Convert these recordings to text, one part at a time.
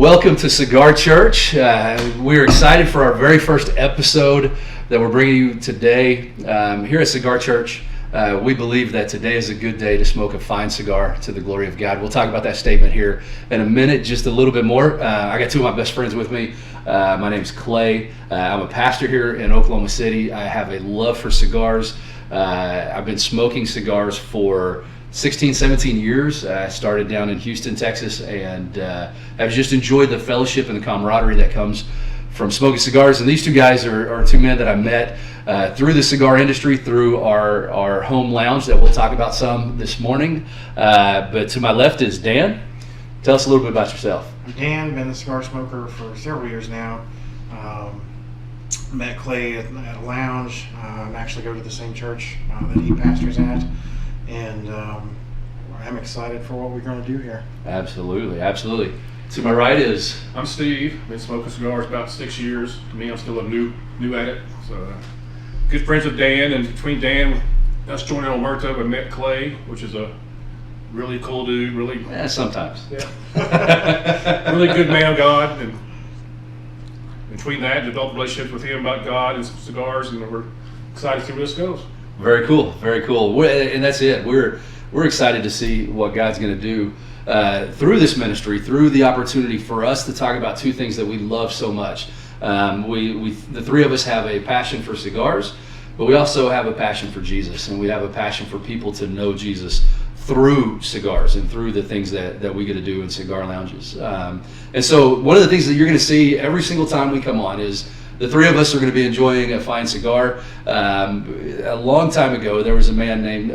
Welcome to Cigar Church. We're excited for our very first episode that we're bringing you today. Here at Cigar Church, we believe that today is a good day to smoke a fine cigar to the glory of God. We'll talk about that statement here in a minute, just a little bit more. I got two of my best friends with me. My name's Clay. I'm a pastor here in Oklahoma City. I have a love for cigars. I've been smoking cigars for 16, 17 years. I started down in Houston, Texas, and I've just enjoyed the fellowship and the camaraderie that comes from smoking cigars. And these two guys are two men that I met through the cigar industry, through our home lounge that we'll talk about some this morning. But to my left is Dan. Tell us a little bit about yourself. I'm Dan, been a cigar smoker for several years now. Met Clay at a lounge. Actually go to the same church that he pastors at. And I'm excited for what we're going to do here. Absolutely, absolutely. To my right is... I'm Steve. Been smoking cigars about 6 years. To me, I'm still a new at it. So, good friends with Dan, and between Dan, us joining Alberto, I met Clay, which is a really cool dude. Really, sometimes. Yeah. Really good man of God, and between that, developed relationships with him about God and some cigars, and we're excited to see where this goes. Very cool, very cool. And that's it. We're excited to see what God's going to do through this ministry, through the opportunity for us to talk about two things that we love so much. The three of us have a passion for cigars, but we also have a passion for Jesus, and we have a passion for people to know Jesus through cigars and through the things that we get to do in cigar lounges. And so one of the things that you're going to see every single time we come on is the three of us are going to be enjoying a fine cigar. A long time ago, there was a man named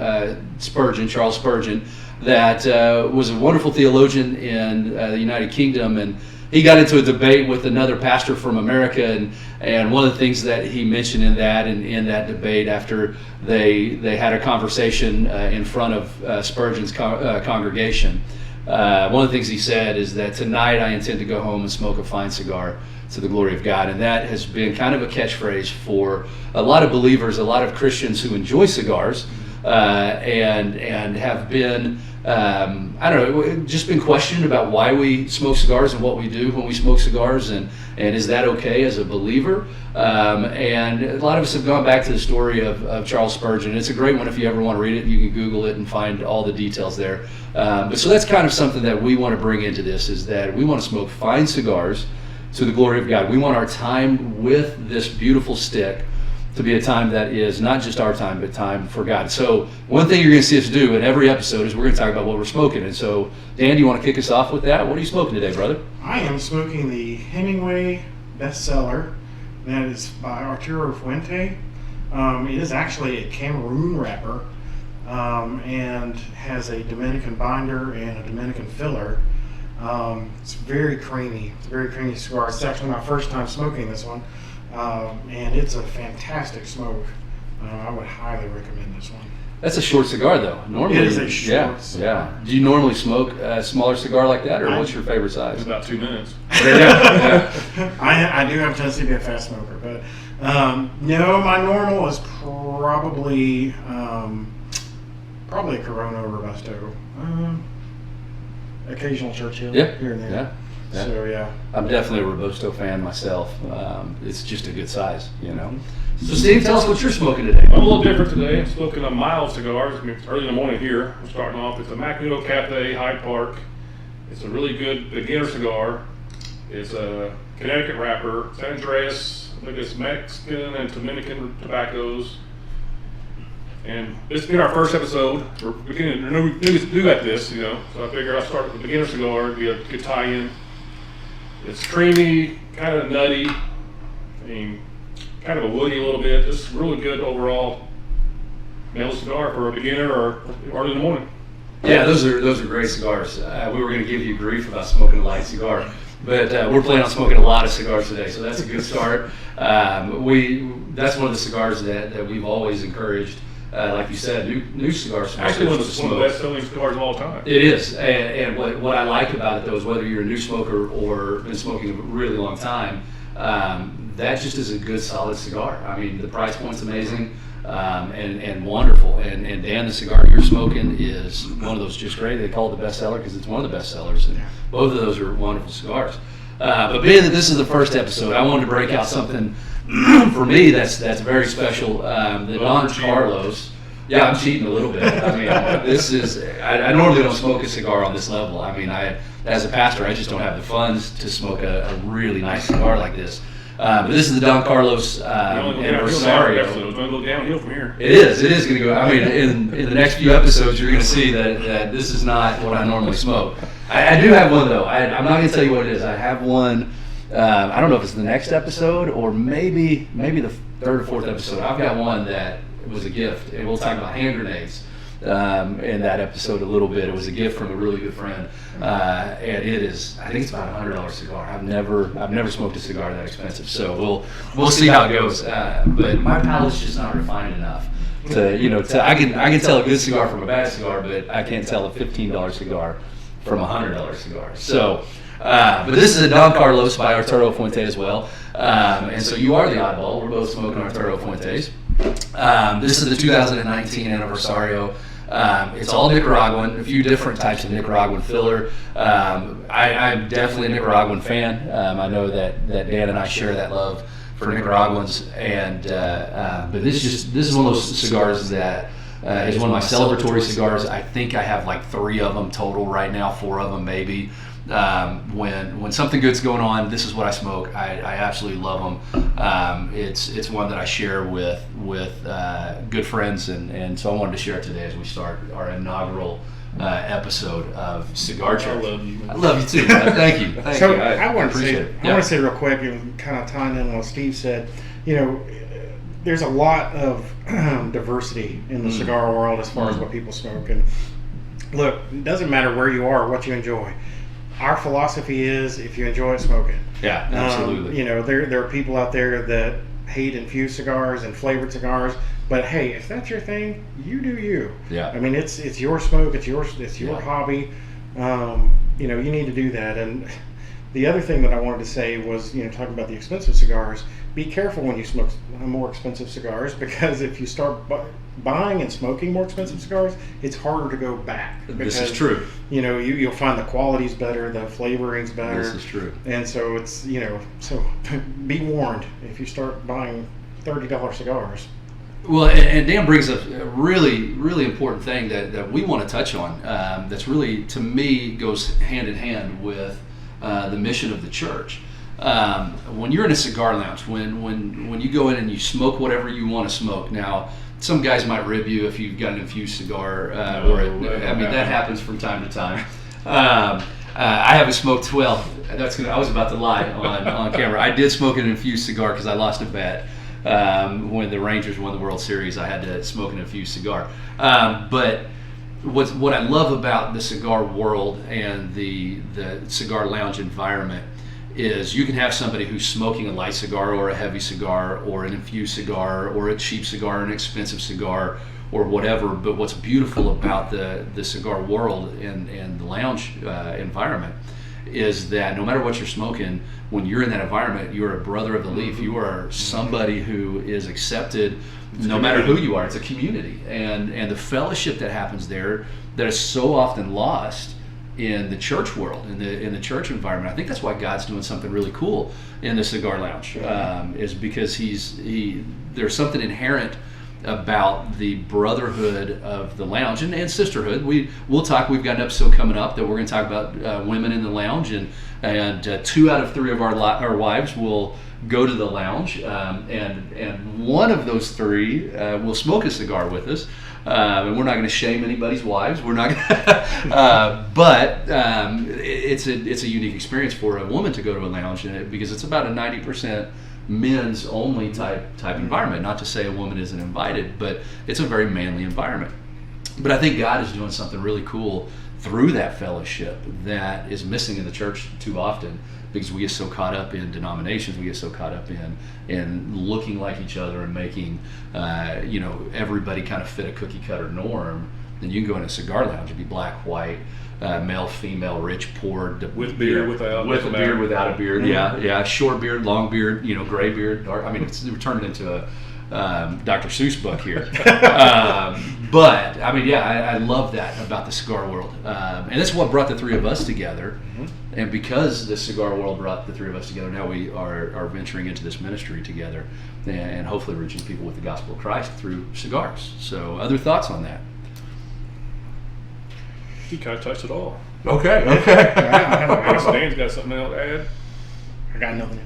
Charles Spurgeon, that was a wonderful theologian in the United Kingdom, and he got into a debate with another pastor from America, and one of the things that he mentioned in that debate after they had a conversation in front of Spurgeon's congregation, one of the things he said is that tonight I intend to go home and smoke a fine cigar to the glory of God. And that has been kind of a catchphrase for a lot of believers, a lot of Christians who enjoy cigars, and have been, just been questioned about why we smoke cigars and what we do when we smoke cigars, and is that okay as a believer? And a lot of us have gone back to the story of Charles Spurgeon. It's a great one. If you ever want to read it, you can Google it and find all the details there. But so that's kind of something that we want to bring into this, is that we want to smoke fine cigars to the glory of God. We want our time with this beautiful stick to be a time that is not just our time, but time for God. So one thing you're going to see us do in every episode is we're going to talk about what we're smoking. And so, Dan, do you want to kick us off with that? What are you smoking today, brother? I am smoking the Hemingway bestseller. That is by Arturo Fuente. It is actually a Cameroon wrapper, and has a Dominican binder and a Dominican filler. It's very creamy. It's a very creamy cigar. It's actually my first time smoking this one, and it's a fantastic smoke. I would highly recommend this one. That's a short cigar, though. Normally, it is a short cigar. Yeah. Do you normally smoke a smaller cigar like that, or what's your favorite size? It's about 2 minutes. Yeah. I do have a tendency to be a fast smoker, but no, my normal is probably a Corona Robusto. Occasional Churchill here and there. Yeah. So yeah, I'm definitely a Robusto fan myself. It's just a good size, you know. So Steve, tell us what you're smoking today. I'm a little different today. I'm smoking a mild cigar. It's early in the morning here. We're starting off. It's a Macanudo Cafe, Hyde Park. It's a really good beginner cigar. It's a Connecticut wrapper. San Andreas. I think it's Mexican and Dominican tobaccos. And this has been our first episode. We're beginning to do at this, you know. So I figured I'll start with a beginner cigar. It'd be a good tie-in. It's creamy, kind of nutty. I mean, kind of a woody a little bit. Just really good overall mellow cigar for a beginner or early in the morning. Yeah, those are great cigars. We were going to give you grief about smoking a light cigar, but we're planning on smoking a lot of cigars today, so that's a good start. That's one of the cigars that we've always encouraged. Like you said, new cigar smokers. Actually, one of the best-selling cigars of all time. It is, and what I like about it, though, is whether you're a new smoker or been smoking a really long time, that just is a good, solid cigar. I mean, the price point's amazing, and wonderful. And Dan, the cigar you're smoking is one of those just great. They call it the bestseller because it's one of the best sellers, and both of those are wonderful cigars. But being that this is the first episode, I wanted to break out something for me that's very special. The Don Carlos. Yeah, I'm cheating a little bit. I mean, this is, I normally don't smoke a cigar on this level. I mean, as a pastor, I just don't have the funds to smoke a really nice cigar like this. But this is the Don Carlos Aniversario. It's going to go downhill from here. It is going to go. I mean, in the next few episodes, you're going to see that this is not what I normally smoke. I do have one, though. I'm not going to tell you what it is. I have one. I don't know if it's the next episode or maybe the third or fourth episode. I've got one that was a gift, and we'll talk about hand grenades in that episode a little bit. It was a gift from a really good friend, and it is, I think it's about $100 cigar. I've never smoked a cigar that expensive, so we'll see how it goes. But my palate's just not refined enough to I can tell a good cigar from a bad cigar, but I can't tell a $15 cigar from a $100 cigar. So. But this is a Don Carlos by Arturo Fuente as well. And so you are the oddball. We're both smoking Arturo Fuentes. This is the 2019 Aniversario. It's all Nicaraguan, a few different types of Nicaraguan filler. I'm definitely a Nicaraguan fan. I know that Dan and I share that love for Nicaraguans. And but this is one of those cigars that is one of my celebratory cigars. I think I have like 3 of them total right now, 4 of them maybe. When something good's going on, this is what I smoke. I absolutely love them. It's one that I share with good friends, and so I wanted to share it today as we start our inaugural episode of Cigar Church. I love you too, man. Thank you. I want to say real quick, and kind of tying in what Steve said. There's a lot of diversity in the cigar world as far as what people smoke. And look, it doesn't matter where you are, what you enjoy. Our philosophy is, if you enjoy it, smoke it. Yeah, absolutely. There are people out there that hate infused cigars and flavored cigars, but hey, if that's your thing, you do you. Yeah. I mean, it's your smoke, it's your hobby. You need to do that. And the other thing that I wanted to say was, talking about the expensive cigars, be careful when you smoke more expensive cigars, because if you start buying and smoking more expensive cigars, it's harder to go back. This is true. You'll find the quality's better, the flavoring's better. This is true. And so it's, so be warned if you start buying $30 cigars. Well, and Dan brings up a really, really important thing that we want to touch on. That's really, to me, goes hand in hand with the mission of the church. When you're in a cigar lounge, when you go in and you smoke whatever you want to smoke. Now, some guys might rib you if you've got an infused cigar, that happens from time to time. I haven't smoked. Well, I was about to lie on camera. I did smoke an infused cigar because I lost a bet when the Rangers won the World Series. I had to smoke an infused cigar. But what I love about the cigar world and the cigar lounge environment is you can have somebody who's smoking a light cigar or a heavy cigar or an infused cigar or a cheap cigar or an expensive cigar or whatever. But what's beautiful about the cigar world and the lounge environment is that no matter what you're smoking, when you're in that environment, you're a brother of the leaf. You are somebody who is accepted no matter who you are. It's a community. And the fellowship that happens there that is so often lost in the church world, in the church environment. I think that's why God's doing something really cool in the cigar lounge, is because there's something inherent about the brotherhood of the lounge and sisterhood. We'll talk. We've got an episode coming up that we're going to talk about women in the lounge, and 2 out of 3 of our wives will go to the lounge, and one of those 3 will smoke a cigar with us. And we're not going to shame anybody's wives. We're not going but it's a unique experience for a woman to go to a lounge because it's about a 90% men's only type environment. Not to say a woman isn't invited, but it's a very manly environment. But I think God is doing something really cool through that fellowship that is missing in the church too often, because we get so caught up in denominations, we get so caught up in looking like each other and making everybody kind of fit a cookie cutter norm. Then you can go in a cigar lounge and be black, white, male, female, rich, poor, with beard, without, with a beard, without a beard, yeah, short beard, long beard, gray beard, dark. I mean, we're turning into Dr. Seuss book here. But I mean, yeah, I love that about the cigar world, and that's what brought the three of us together. And because the cigar world brought the three of us together, now we are venturing into this ministry together, and hopefully reaching people with the gospel of Christ through cigars. So, other thoughts on that? He kind of touched it all. Okay. I guess Dan's got something else to add. I got nothing.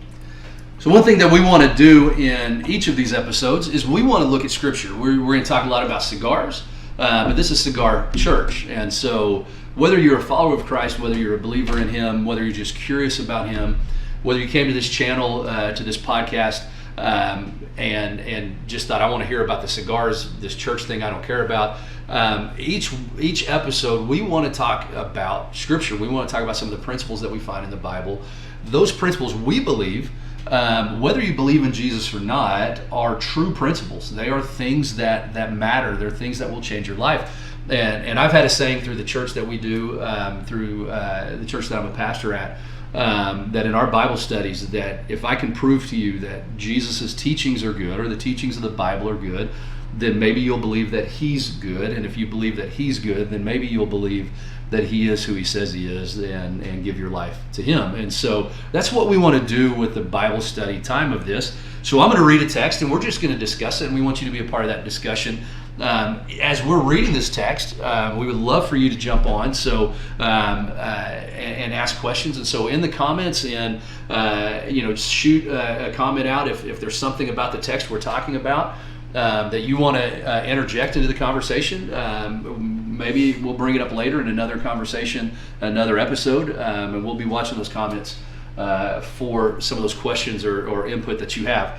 So one thing that we want to do in each of these episodes is we want to look at Scripture. We're going to talk a lot about cigars, but this is Cigar Church. And so whether you're a follower of Christ, whether you're a believer in Him, whether you're just curious about Him, whether you came to this channel, to this podcast, and just thought, I want to hear about the cigars, this church thing I don't care about. Each episode, we want to talk about Scripture. We want to talk about some of the principles that we find in the Bible. Those principles, we believe, whether you believe in Jesus or not, are true principles. They are things that matter. They're things that will change your life. And I've had a saying through the church that we do, through the church that I'm a pastor at, that in our Bible studies, that if I can prove to you that Jesus' teachings are good, or the teachings of the Bible are good, then maybe you'll believe that He's good. And if you believe that He's good, then maybe you'll believe that He is who He says He is, and give your life to Him. And so that's what we want to do with the Bible study time of this. So I'm going to read a text, and we're just going to discuss it, and we want you to be a part of that discussion. As we're reading this text, we would love for you to jump on and ask questions. And so in the comments, and shoot a comment out if there's something about the text we're talking about that you want to interject into the conversation. Maybe we'll bring it up later in another conversation, another episode, and we'll be watching those comments for some of those questions or input that you have.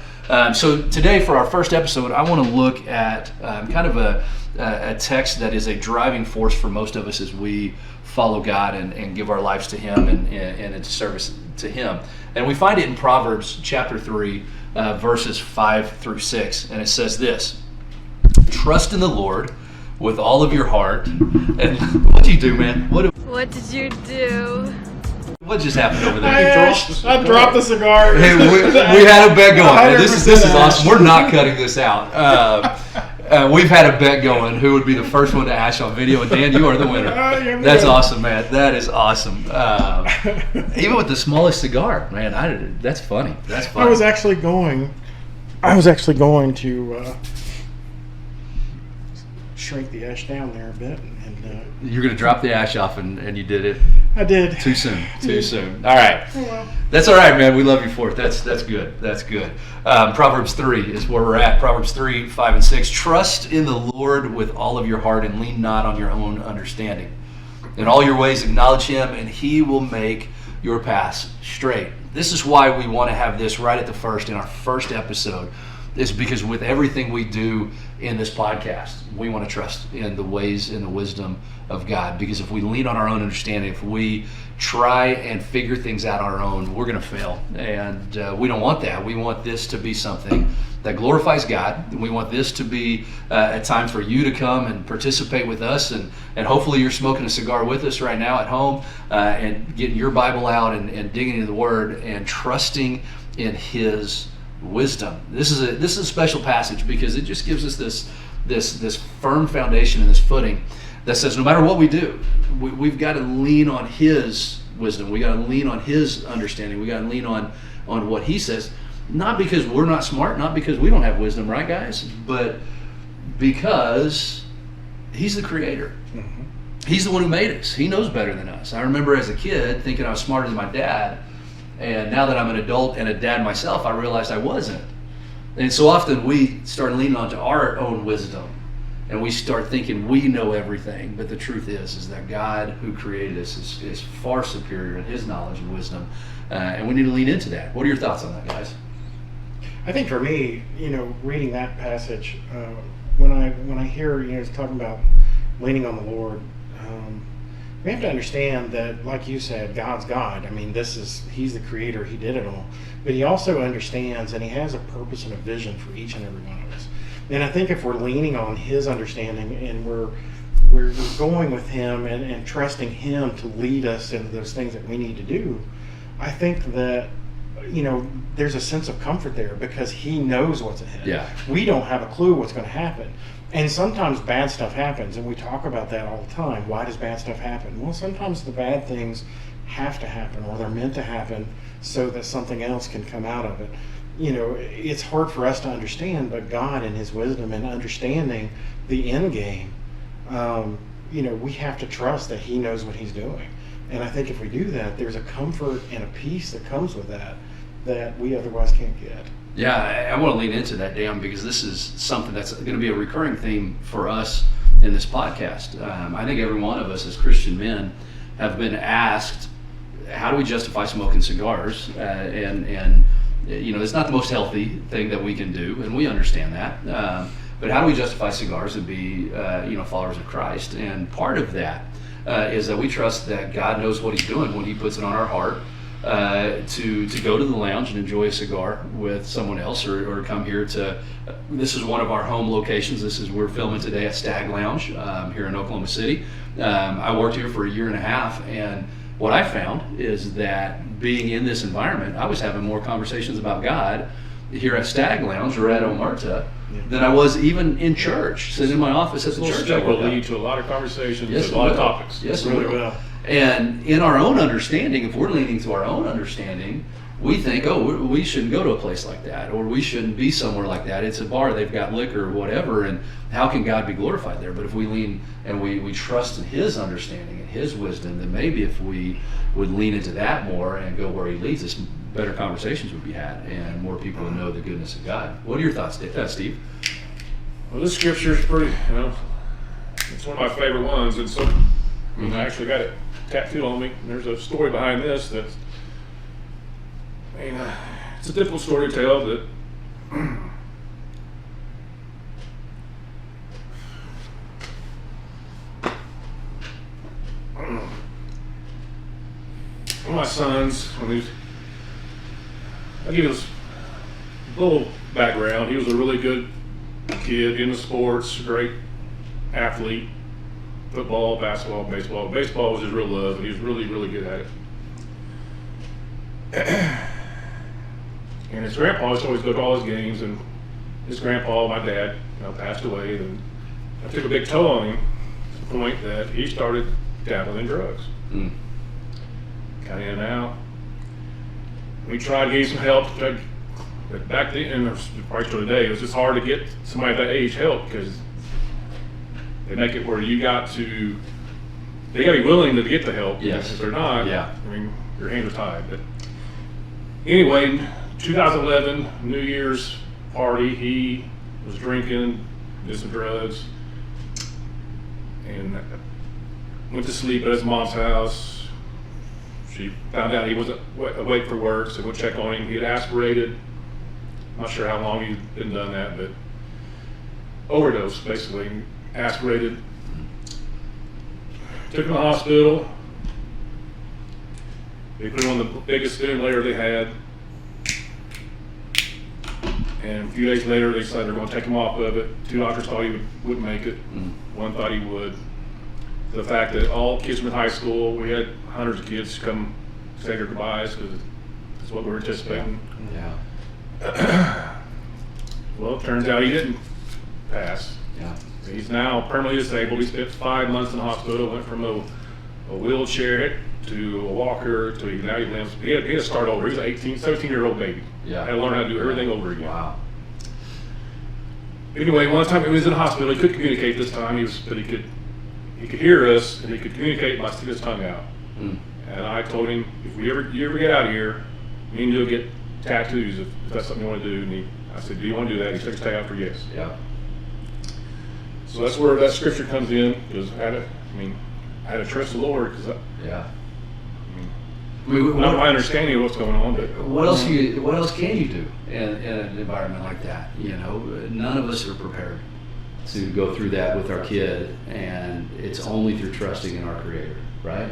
So today, for our first episode, I want to look at kind of a text that is a driving force for most of us as we follow God and give our lives to Him and into service to Him. And we find it in Proverbs chapter 3, verses 5 through 6. And it says this: "Trust in the Lord with all of your heart." And what did you do, man? What did you do? What just happened over there? I dropped the cigar. Hey, we had a bet going. This is awesome. We're not cutting this out. We've had a bet going who would be the first one to ash on video, and Dan, you are the winner. That's awesome, man. That is awesome. Even with the smallest cigar, man, that's funny. That's funny. I was actually going to shrink the ash down there a bit, and you're going to drop the ash off, and you did it. I did. Too soon. All right. Oh, well. That's all right, man. We love you for it. That's good. That's good. Proverbs 3 is where we're at. Proverbs 3, 5, and 6. "Trust in the Lord with all of your heart, and lean not on your own understanding. In all your ways acknowledge Him, and He will make your paths straight." This is why we want to have this right at the first, in our first episode, is because with everything we do in this podcast, we want to trust in the ways and the wisdom of God. Because if we lean on our own understanding, if we try and figure things out on our own, we're going to fail. And we don't want that. We want this to be something that glorifies God. We want this to be a time for you to come and participate with us. And hopefully you're smoking a cigar with us right now at home, and getting your Bible out and digging into the Word and trusting in His wisdom. This is a special passage because it just gives us this firm foundation and this footing that says no matter what we do, we've got to lean on His wisdom. We got to lean on His understanding. We got to lean on what He says, not because we're not smart, not because we don't have wisdom, right, guys? But because He's the Creator. Mm-hmm. He's the one who made us. He knows better than us. I remember as a kid thinking I was smarter than my dad. And now that I'm an adult and a dad myself, I realized I wasn't. And so often we start leaning onto our own wisdom, and we start thinking we know everything. But the truth is that God who created us is far superior in His knowledge and wisdom. And we need to lean into that. What are your thoughts on that, guys? I think for me, reading that passage, when I hear, it's talking about leaning on the Lord, we have to understand that, like you said, God's God. I mean, He's the Creator. He did it all. But He also understands, and He has a purpose and a vision for each and every one of us. And I think if we're leaning on His understanding and we're going with Him and trusting Him to lead us into those things that we need to do, I think that there's a sense of comfort there because he knows what's ahead. Yeah. We don't have a clue what's going to happen. And sometimes bad stuff happens, and we talk about that all the time. Why does bad stuff happen? Well, sometimes the bad things have to happen, or they're meant to happen so that something else can come out of it. It's hard for us to understand, but God in his wisdom and understanding the end game, we have to trust that he knows what he's doing. And I think if we do that, there's a comfort and a peace that comes with that we otherwise can't get. Yeah, I want to lean into that, Dan, because this is something that's going to be a recurring theme for us in this podcast. I think every one of us as Christian men have been asked, how do we justify smoking cigars? And it's not the most healthy thing that we can do, and we understand that. But how do we justify cigars and be, followers of Christ? And part of that is that we trust that God knows what he's doing when he puts it on our heart to go to the lounge and enjoy a cigar with someone else, or come here to. This is one of our home locations. We're filming today at Stag Lounge here in Oklahoma City. I worked here for a year and a half, and what I found is that being in this environment, I was having more conversations about God here at Stag Lounge or at Omerta than I was even in church, sitting in my office at the church. That will lead to a lot of conversations, yes, a lot of topics. Yes, really will. And in our own understanding, if we're leaning to our own understanding, we think, we shouldn't go to a place like that, or we shouldn't be somewhere like that. It's a bar, they've got liquor or whatever, and how can God be glorified there? But if we lean and we trust in his understanding and his wisdom, then maybe if we would lean into that more and go where he leads us, better conversations would be had and more people would know the goodness of God. What are your thoughts, Steve? Well, this scripture is pretty, it's one of my favorite ones, and so I actually got it tattooed on me. And there's a story behind this that's, it's a difficult story to tell. That one of my sons, I'll give you this little background. He was a really good kid into sports, great athlete, football, basketball, baseball. Baseball was his real love, and he was really, really good at it. And his grandpa used to always go to all his games, and his grandpa, my dad, passed away, and I took a big toll on him to the point that he started dabbling in drugs. Kind of in and out. We tried to get some help, but back then, and probably still today, it was just hard to get somebody at that age help, because they make it where they got to be willing to get the help. Yes. If they're not, Yeah. Your hands are tied. But anyway, 2011 New Year's party, he was drinking, did some drugs, and went to sleep at his mom's house. She found out he wasn't awake for work, so went check on him. He had aspirated. Not sure how long he'd been done that, but overdose, basically. Aspirated. Took him to the hospital. They put him on the biggest ventilator they had. And a few days later, they decided they're going to take him off of it. 2 doctors thought he wouldn't make it. One thought he would. The fact that all kids from high school, we had hundreds of kids come say their goodbyes because that's what we were anticipating. Yeah. Well, it turns out he didn't pass. Yeah. He's now permanently disabled. He spent 5 months in the hospital, went from a wheelchair to a walker to now he lives. He had to start over. He was an 17-year-old baby. Yeah. Had to learn how to do everything over again. Wow. Anyway, one time he was in the hospital. He couldn't communicate this time. But he could hear us, and he could communicate by sticking his tongue out. And I told him, if you ever get out of here, me and you'll get tattoos if that's something you want to do. And I said, do you want to do that? He shook his head after yes. Yeah. So that's where that scripture comes in, because I had to trust the Lord, because not my understanding of what's going on. But what else can you do in an environment like that? None of us are prepared to go through that with our kid, and it's only through trusting in our Creator, right?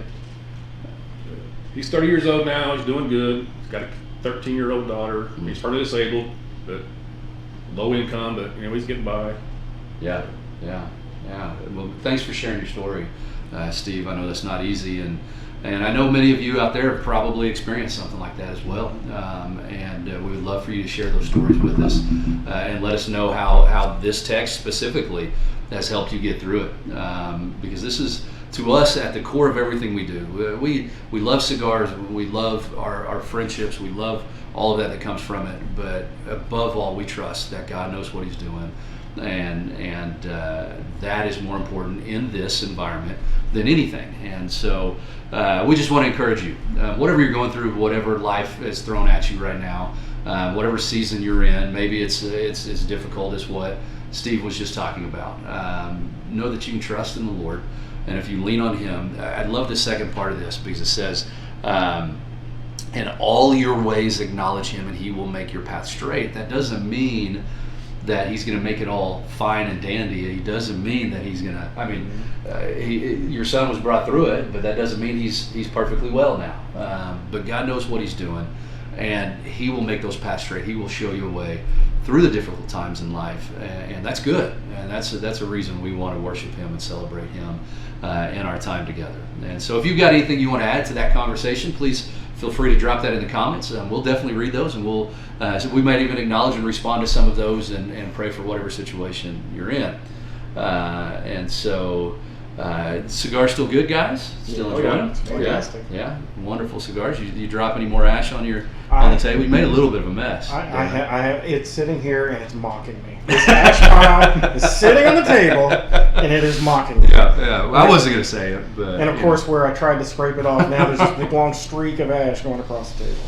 He's 30 years old now. He's doing good. He's got a 13-year-old daughter. He's partly disabled, but low income, but he's getting by. Yeah. Well, thanks for sharing your story, Steve. I know that's not easy, and And I know many of you out there have probably experienced something like that as well. And we would love for you to share those stories with us and let us know how this text specifically has helped you get through it. Because this is, to us, at the core of everything we do. We love cigars, we love our friendships, we love all of that comes from it. But above all, we trust that God knows what He's doing. And that is more important in this environment than anything. And so we just want to encourage you, whatever you're going through, whatever life is thrown at you right now, whatever season you're in, maybe it's as difficult as what Steve was just talking about. Know that you can trust in the Lord, and if you lean on Him, I love the second part of this because it says, in all your ways acknowledge Him and He will make your path straight. That doesn't mean that He's going to make it all fine and dandy. He doesn't mean that He's going to, your son was brought through it, but that doesn't mean he's perfectly well now. But God knows what He's doing, and He will make those paths straight. He will show you a way through the difficult times in life, and that's good. And that's a reason we want to worship Him and celebrate Him in our time together. And so if you've got anything you want to add to that conversation, please feel free to drop that in the comments. We'll definitely read those, and we might even acknowledge and respond to some of those and pray for whatever situation you're in. And so, cigars still good, guys? Still enjoying them? Fantastic. Yeah, wonderful cigars. You drop any more ash on the table? You made a little bit of a mess. I have it's sitting here and it's mocking me. This ash pile is sitting on the table and it is mocking me. Yeah. Well, I wasn't going to say it, but and of course, where I tried to scrape it off, now there's this big long streak of ash going across the table.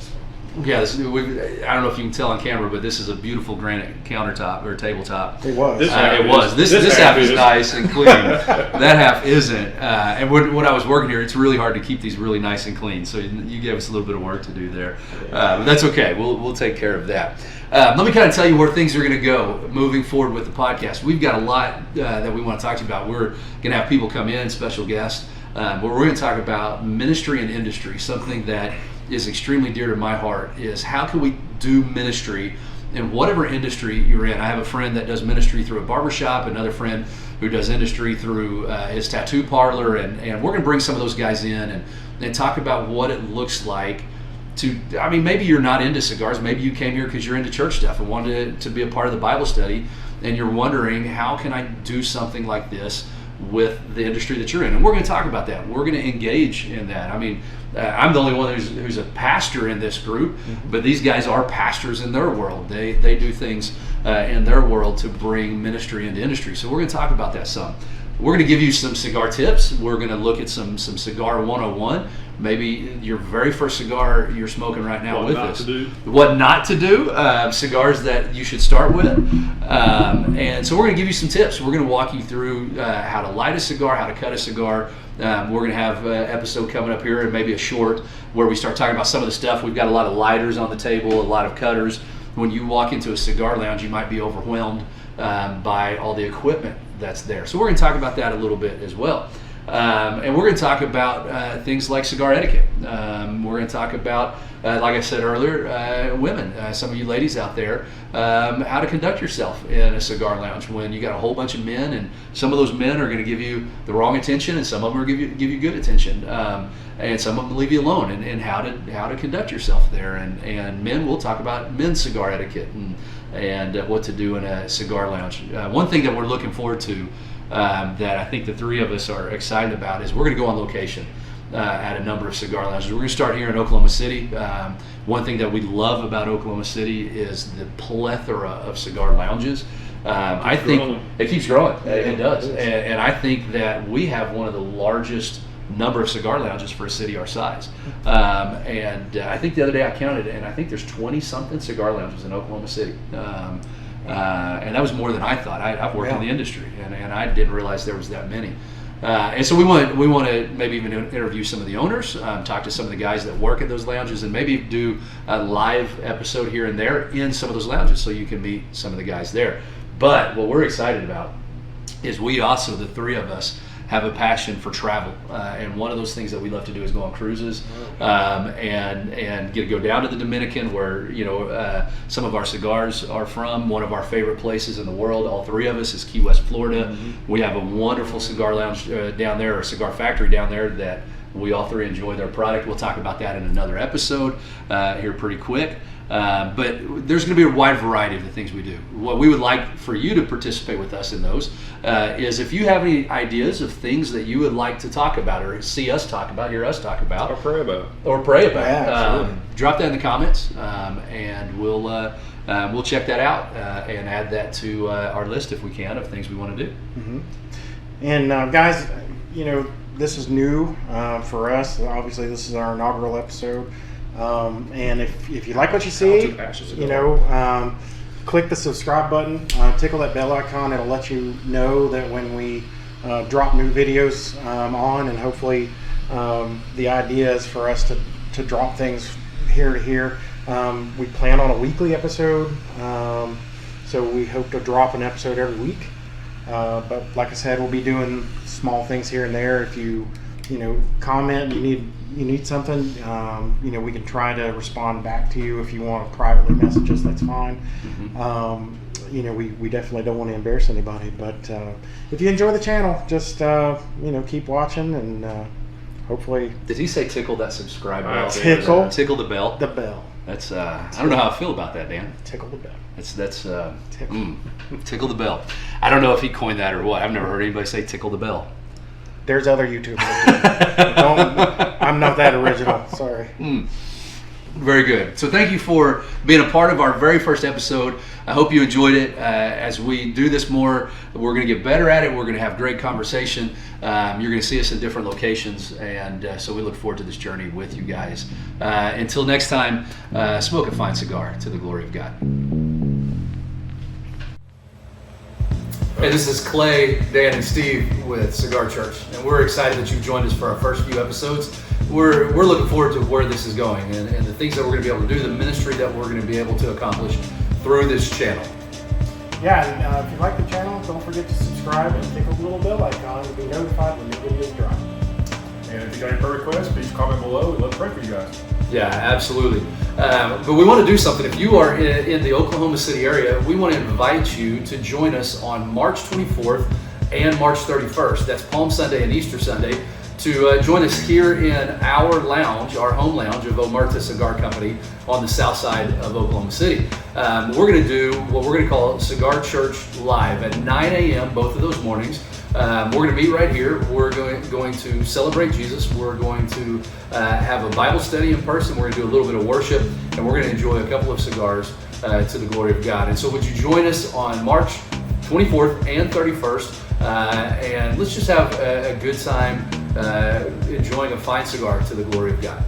Yeah, I don't know if you can tell on camera, but this is a beautiful granite countertop or tabletop. It was. This half is nice and clean. That half isn't. And when I was working here, it's really hard to keep these really nice and clean. So you gave us a little bit of work to do there, but that's okay. We'll take care of that. Let me kind of tell you where things are going to go moving forward with the podcast. We've got a lot that we want to talk to you about. We're going to have people come in, special guests, but we're going to talk about ministry and industry, something that is extremely dear to my heart. Is how can we do ministry in whatever industry you're in. I have a friend that does ministry through a barbershop, another friend who does industry through his tattoo parlor, and we're going to bring some of those guys in and talk about what it looks like to, I mean, maybe you're not into cigars, maybe you came here because you're into church stuff and wanted to be a part of the Bible study, and you're wondering, how can I do something like this with the industry that you're in? And we're going to talk about that. We're going to engage in that. I mean, I'm the only one who's a pastor in this group, but these guys are pastors in their world. They do things in their world to bring ministry into industry. So we're going to talk about that some. We're going to give you some cigar tips. We're going to look at some cigar 101. Maybe your very first cigar you're smoking right now with us. What not to do. Cigars that you should start with. And so we're going to give you some tips. We're going to walk you through how to light a cigar, how to cut a cigar. We're going to have an episode coming up here, and maybe a short, where we start talking about some of the stuff. We've got a lot of lighters on the table, a lot of cutters. When you walk into a cigar lounge, you might be overwhelmed by all the equipment that's there. So we're going to talk about that a little bit as well. And we're going to talk about things like cigar etiquette. We're going to talk about, like I said earlier, women, some of you ladies out there, how to conduct yourself in a cigar lounge when you got a whole bunch of men, and some of those men are going to give you the wrong attention, and some of them are give you good attention, and some of them leave you alone, and how to conduct yourself there. And men, we'll talk about men's cigar etiquette and what to do in a cigar lounge. One thing that we're looking forward to, that I think the three of us are excited about, is we're going to go on location at a number of cigar lounges. We're going to start here in Oklahoma City. One thing that we love about Oklahoma City is the plethora of cigar lounges. I think it keeps growing. It does. And I think that we have one of the largest number of cigar lounges for a city our size. And I think the other day I counted, and I think there's 20-something cigar lounges in Oklahoma City. And that was more than I thought. I've worked in the industry, and I didn't realize there was that many. And so we want to maybe even interview some of the owners, talk to some of the guys that work at those lounges, and maybe do a live episode here and there in some of those lounges so you can meet some of the guys there. But what we're excited about is we also, the three of us, have a passion for travel, and one of those things that we love to do is go on cruises, and go down to the Dominican, where some of our cigars are from. One of our favorite places in the world, all three of us, is Key West, Florida. We have a wonderful cigar lounge down there, or cigar factory down there, that We all three enjoy their product. We'll talk about that in another episode here pretty quick. But there's going to be a wide variety of the things we do. What we would like for you to participate with us in those is if you have any ideas of things that you would like to talk about or see us talk about, hear us talk about. Or pray about. Yeah, drop that in the comments and we'll check that out and add that to our list if we can of things we want to do. Mm-hmm. And guys, this is new for us. Obviously, this is our inaugural episode. And if you like what you see, click the subscribe button, tickle that bell icon. It'll let you know that when we drop new videos on, and hopefully the idea is for us to drop things here to here. We plan on a weekly episode, so we hope to drop an episode every week. But like I said, we'll be doing small things here and there. If you comment, you need something, we can try to respond back to you. If you want to privately message us, that's fine. We definitely don't want to embarrass anybody, but if you enjoy the channel, just keep watching, and hopefully. Did he say tickle that subscribe bell? Tickle the bell. The bell. That's I don't know how I feel about that, Dan. Tickle the bell. That's tickle. Tickle the bell. I don't know if he coined that or what. I've never heard anybody say tickle the bell. There's other YouTubers. I'm not that original. Sorry. Very good. So thank you for being a part of our very first episode. I hope you enjoyed it. As we do this more, we're going to get better at it. We're going to have great conversation. You're going to see us in different locations, and so we look forward to this journey with you guys. Until next time, smoke a fine cigar to the glory of God. Hey, this is Clay, Dan, and Steve with Cigar Church, and we're excited that you've joined us for our first few episodes. We're looking forward to where this is going and the things that we're going to be able to do, the ministry that we're going to be able to accomplish through this channel. Yeah, and if you like the channel, don't forget to subscribe and tickle the little bell icon to be notified when new videos drop. And if you got any prayer requests, please comment below. We'd love to pray for you guys. Yeah, absolutely. But we want to do something. If you are in the Oklahoma City area, we want to invite you to join us on March 24th and March 31st. That's Palm Sunday and Easter Sunday. To join us here in our lounge, our home lounge of Omerta Cigar Company on the south side of Oklahoma City. We're going to do what we're going to call Cigar Church Live at 9 a.m. both of those mornings. We're going to meet right here. We're going to celebrate Jesus. We're going to have a Bible study in person. We're going to do a little bit of worship, and we're going to enjoy a couple of cigars to the glory of God. And so would you join us on March 24th and 31st, and let's just have a good time enjoying a fine cigar to the glory of God.